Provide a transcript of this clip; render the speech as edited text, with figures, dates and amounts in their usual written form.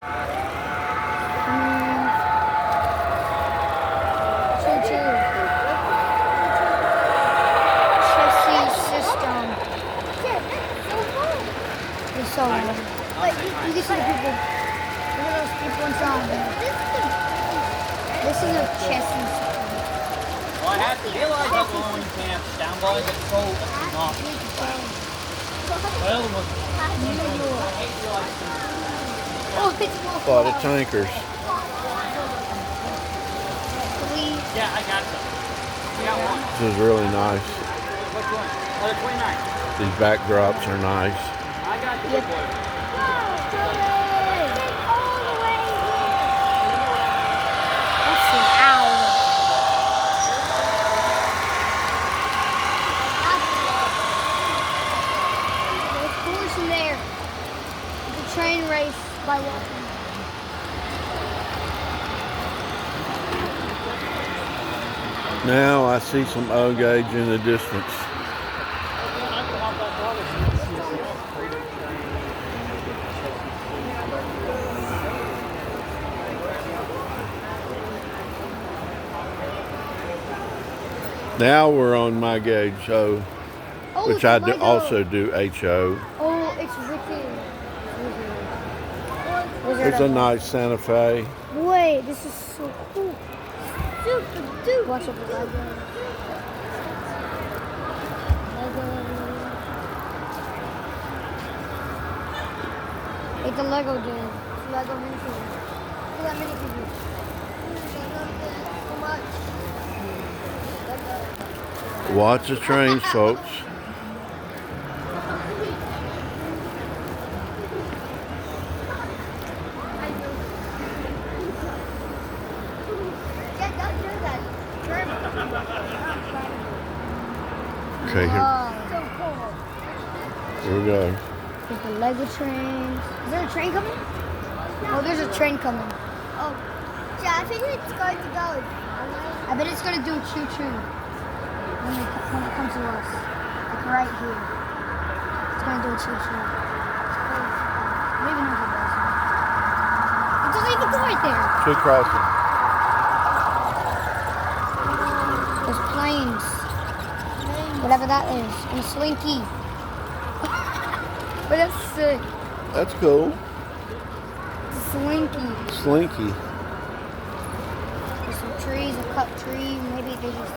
Choo-choo. Chassis system. It's so long. But you can see the people. Look at those people inside there. This is a chassis system. Well, I have to realize that when you can't down by the cold, it's not. Well, Oh, it's A lot of tankers. yeah, I got some. I got one. This is really nice. Which one? Oh, the 29. These backdrops are nice. I got the big one. Train race by walking. Now I see some O gauge in the distance. Now we're on my gauge O, which I also do HO. Oh, it's wicked. It's a nice Santa Fe. Wait, this is so cool. Super dude. Watch out for Lego. It's a Lego game. It's Lego minifigures. Look at that minifigure. So much. Watch the trains, folks. Okay, so cool. here we go. There's the Lego train. Is there a train coming? Oh, there's a train coming. Oh, yeah, I think it's going to go. I bet it's going to do a choo-choo when it comes to us. Like right here. It's going to do a choo-choo. Maybe not it does. It doesn't even go right there. Two crossing. There's planes. Whatever that is. And a slinky. But that's sick. That's cool. It's a slinky. Slinky. There's some trees, a cut tree. Maybe they just